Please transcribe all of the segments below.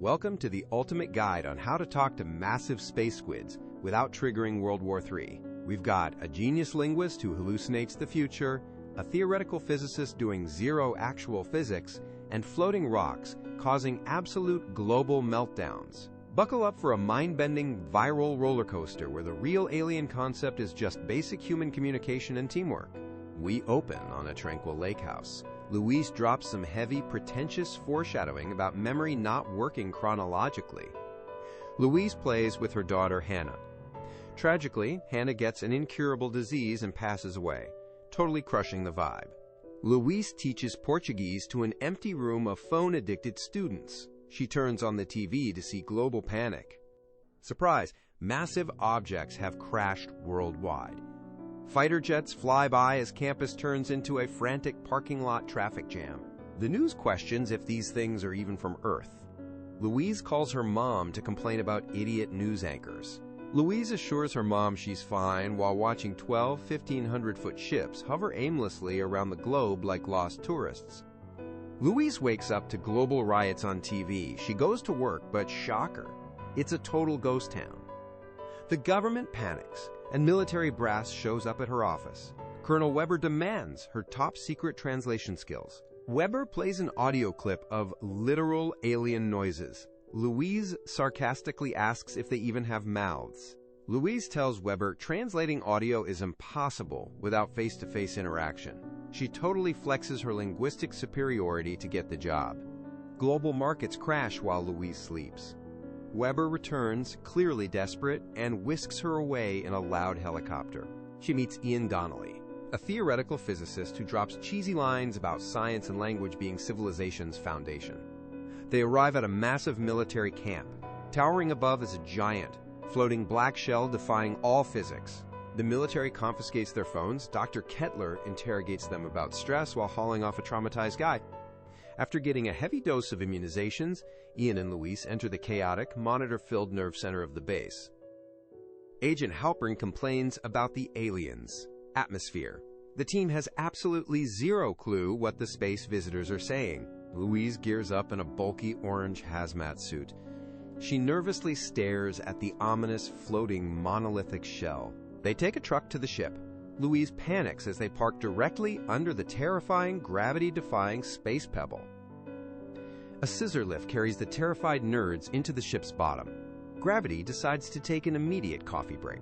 Welcome to the ultimate guide on how to talk to massive space squids without triggering World War III. We've got a genius linguist who hallucinates the future, a theoretical physicist doing zero actual physics, and floating rocks causing absolute global meltdowns. Buckle up for a mind-bending viral roller coaster where the real alien concept is just basic human communication and teamwork. We open on a tranquil lake house. Louise drops some heavy, pretentious foreshadowing about memory not working chronologically. Louise plays with her daughter Hannah. Tragically, Hannah gets an incurable disease and passes away, totally crushing the vibe. Louise teaches Portuguese to an empty room of phone-addicted students. She turns on the TV to see global panic. Surprise! Massive objects have crashed worldwide. Fighter jets fly by as campus turns into a frantic parking lot traffic jam. The news questions if these things are even from Earth. Louise calls her mom to complain about idiot news anchors. Louise assures her mom she's fine while watching 12 1,500-foot ships hover aimlessly around the globe like lost tourists. Louise wakes up to global riots on TV. She goes to work, but shocker, it's a total ghost town. The government panics, and military brass shows up at her office. Colonel Weber demands her top-secret translation skills. Weber plays an audio clip of literal alien noises. Louise sarcastically asks if they even have mouths. Louise tells Weber translating audio is impossible without face-to-face interaction. She totally flexes her linguistic superiority to get the job. Global markets crash while Louise sleeps. Weber returns, clearly desperate, and whisks her away in a loud helicopter. She meets Ian Donnelly, a theoretical physicist who drops cheesy lines about science and language being civilization's foundation. They arrive at a massive military camp. Towering above is a giant, floating black shell defying all physics. The military confiscates their phones. Dr. Kettler interrogates them about stress while hauling off a traumatized guy. After getting a heavy dose of immunizations, Ian and Louise enter the chaotic, monitor-filled nerve center of the base. Agent Halpern complains about the aliens' atmosphere. The team has absolutely zero clue what the space visitors are saying. Louise gears up in a bulky orange hazmat suit. She nervously stares at the ominous, floating, monolithic shell. They take a truck to the ship. Louise panics as they park directly under the terrifying, gravity-defying space pebble. A scissor lift carries the terrified nerds into the ship's bottom. Gravity decides to take an immediate coffee break.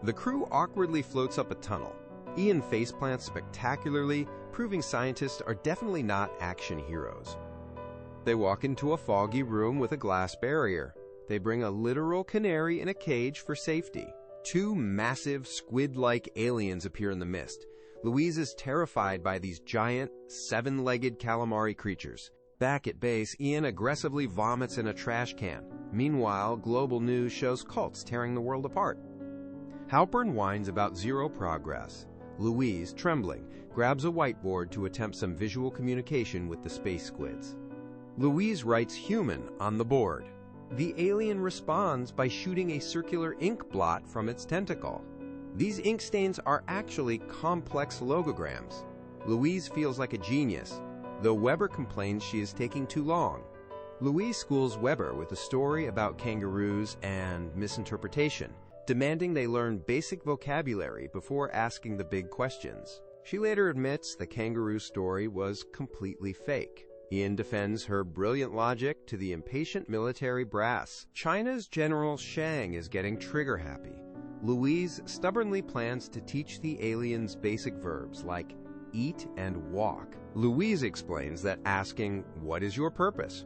The crew awkwardly floats up a tunnel. Ian faceplants spectacularly, proving scientists are definitely not action heroes. They walk into a foggy room with a glass barrier. They bring a literal canary in a cage for safety. Two massive, squid-like aliens appear in the mist. Louise is terrified by these giant, seven-legged calamari creatures. Back at base, Ian aggressively vomits in a trash can. Meanwhile, global news shows cults tearing the world apart. Halpern whines about zero progress. Louise, trembling, grabs a whiteboard to attempt some visual communication with the space squids. Louise writes human on the board. The alien responds by shooting a circular ink blot from its tentacle. These ink stains are actually complex logograms. Louise feels like a genius, though Weber complains she is taking too long. Louise schools Weber with a story about kangaroos and misinterpretation, demanding they learn basic vocabulary before asking the big questions. She later admits the kangaroo story was completely fake. Ian defends her brilliant logic to the impatient military brass. China's General Shang is getting trigger-happy. Louise stubbornly plans to teach the aliens basic verbs like eat and walk. Louise explains that asking, "What is your purpose?"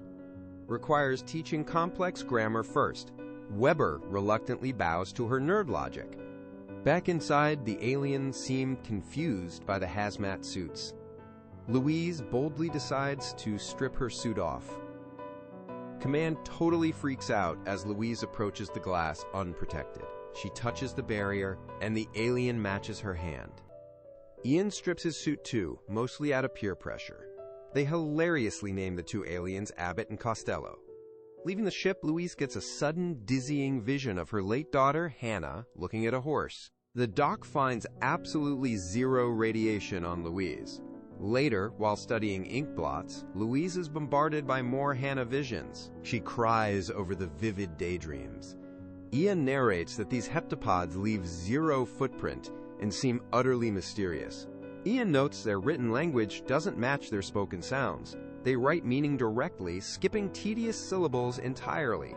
requires teaching complex grammar first. Weber reluctantly bows to her nerd logic. Back inside, the aliens seem confused by the hazmat suits. Louise boldly decides to strip her suit off. Command totally freaks out as Louise approaches the glass unprotected. She touches the barrier, and the alien matches her hand. Ian strips his suit too, mostly out of peer pressure. They hilariously name the two aliens Abbott and Costello. Leaving the ship, Louise gets a sudden, dizzying vision of her late daughter, Hannah, looking at a horse. The doc finds absolutely zero radiation on Louise. Later, while studying ink blots, Louise is bombarded by more Hannah visions. She cries over the vivid daydreams. Ian narrates that these heptapods leave zero footprint and seem utterly mysterious. Ian notes their written language doesn't match their spoken sounds. They write meaning directly, skipping tedious syllables entirely.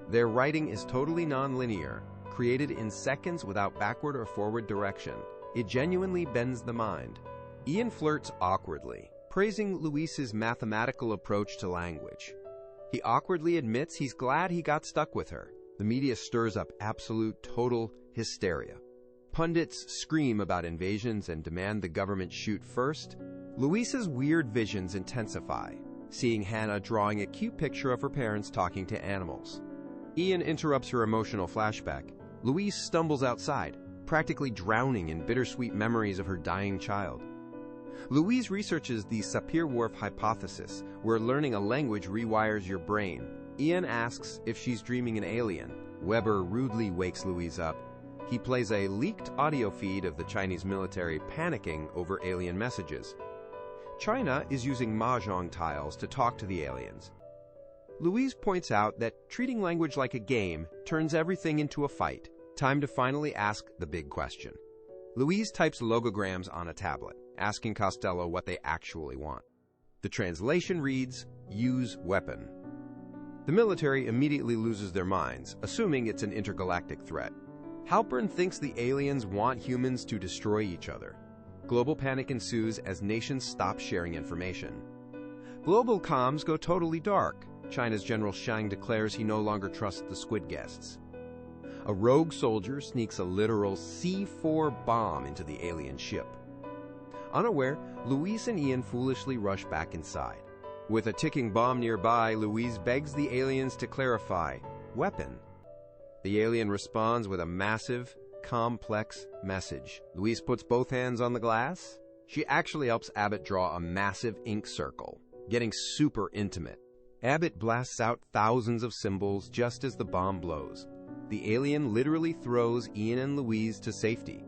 Their writing is totally nonlinear, created in seconds without backward or forward direction. It genuinely bends the mind. Ian flirts awkwardly, praising Louise's mathematical approach to language. He awkwardly admits he's glad he got stuck with her. The media stirs up absolute, total hysteria. Pundits scream about invasions and demand the government shoot first. Louise's weird visions intensify, seeing Hannah drawing a cute picture of her parents talking to animals. Ian interrupts her emotional flashback. Louise stumbles outside, practically drowning in bittersweet memories of her dying child. Louise researches the Sapir-Whorf hypothesis, where learning a language rewires your brain. Ian asks if she's dreaming an alien. Weber rudely wakes Louise up. He plays a leaked audio feed of the Chinese military panicking over alien messages. China is using mahjong tiles to talk to the aliens. Louise points out that treating language like a game turns everything into a fight. Time to finally ask the big question. Louise types logograms on a tablet, asking Costello what they actually want. The translation reads, "Use weapon." The military immediately loses their minds, assuming it's an intergalactic threat. Halpern thinks the aliens want humans to destroy each other. Global panic ensues as nations stop sharing information. Global comms go totally dark. China's General Shang declares he no longer trusts the squid guests. A rogue soldier sneaks a literal C4 bomb into the alien ship. Unaware, Louise and Ian foolishly rush back inside. With a ticking bomb nearby, Louise begs the aliens to clarify, "Weapon." The alien responds with a massive, complex message. Louise puts both hands on the glass. She actually helps Abbott draw a massive ink circle, getting super intimate. Abbott blasts out thousands of symbols just as the bomb blows. The alien literally throws Ian and Louise to safety.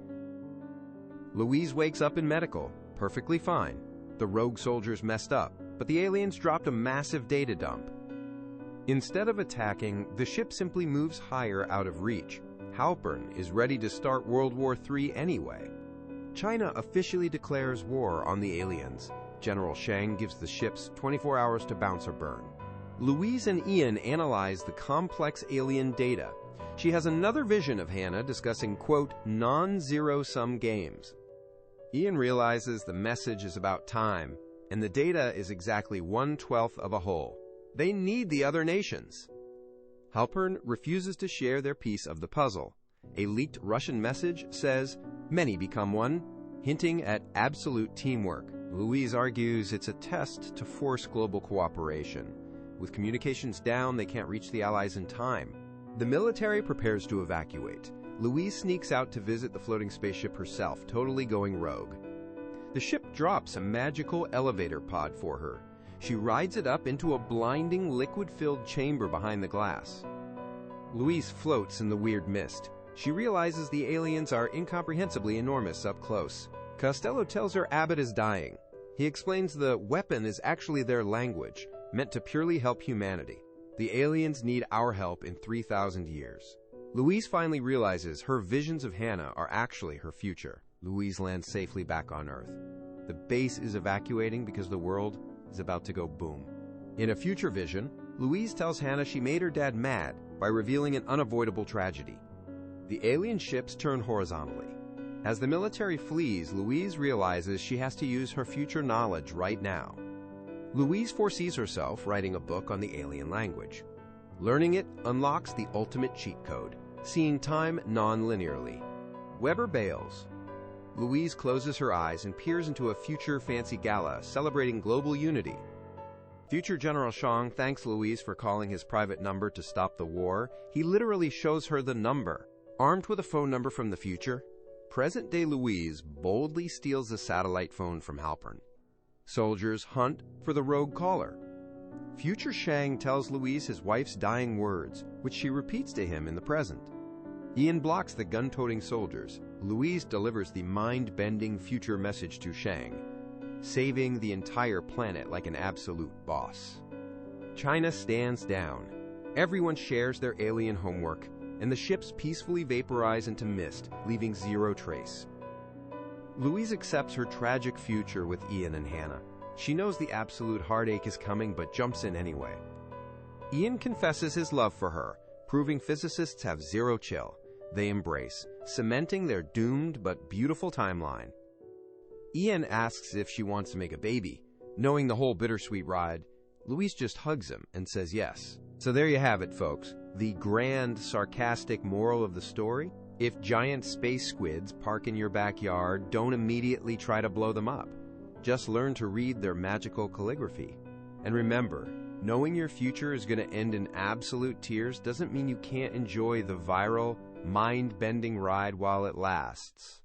Louise wakes up in medical, perfectly fine. The rogue soldiers messed up, but the aliens dropped a massive data dump. Instead of attacking, the ship simply moves higher out of reach. Halpern is ready to start World War III anyway. China officially declares war on the aliens. General Shang gives the ships 24 hours to bounce or burn. Louise and Ian analyze the complex alien data. She has another vision of Hannah discussing, quote, non-zero-sum games. Ian realizes the message is about time, and the data is exactly 1/12 of a whole. They need the other nations. Halpern refuses to share their piece of the puzzle. A leaked Russian message says, "Many become one," hinting at absolute teamwork. Louise argues it's a test to force global cooperation. With communications down, they can't reach the Allies in time. The military prepares to evacuate. Louise sneaks out to visit the floating spaceship herself, totally going rogue. The ship drops a magical elevator pod for her. She rides it up into a blinding liquid-filled chamber behind the glass. Louise floats in the weird mist. She realizes the aliens are incomprehensibly enormous up close. Costello tells her Abbott is dying. He explains the weapon is actually their language, meant to purely help humanity. The aliens need our help in 3,000 years. Louise finally realizes her visions of Hannah are actually her future. Louise lands safely back on Earth. The base is evacuating because the world is about to go boom. In a future vision, Louise tells Hannah she made her dad mad by revealing an unavoidable tragedy. The alien ships turn horizontally. As the military flees, Louise realizes she has to use her future knowledge right now. Louise foresees herself writing a book on the alien language. Learning it unlocks the ultimate cheat code, seeing time non-linearly. Weber bails. Louise closes her eyes and peers into a future fancy gala celebrating global unity. Future General Shang thanks Louise for calling his private number to stop the war. He literally shows her the number. Armed with a phone number from the future, present-day Louise boldly steals the satellite phone from Halpern. Soldiers hunt for the rogue caller. Future Shang tells Louise his wife's dying words, which she repeats to him in the present. Ian blocks the gun-toting soldiers. Louise delivers the mind-bending future message to Shang. saving the entire planet like an absolute boss. China stands down. Everyone shares their alien homework, and the ships peacefully vaporize into mist, leaving zero trace. Louise accepts her tragic future with Ian and Hannah. She knows the absolute heartache is coming, but jumps in anyway. Ian confesses his love for her, proving physicists have zero chill. They embrace, cementing their doomed but beautiful timeline. Ian asks if she wants to make a baby. Knowing the whole bittersweet ride, Louise just hugs him and says yes. So there you have it, folks. The grand, sarcastic moral of the story: if giant space squids park in your backyard, don't immediately try to blow them up. Just learn to read their magical calligraphy. And remember, knowing your future is going to end in absolute tears doesn't mean you can't enjoy the viral, mind-bending ride while it lasts.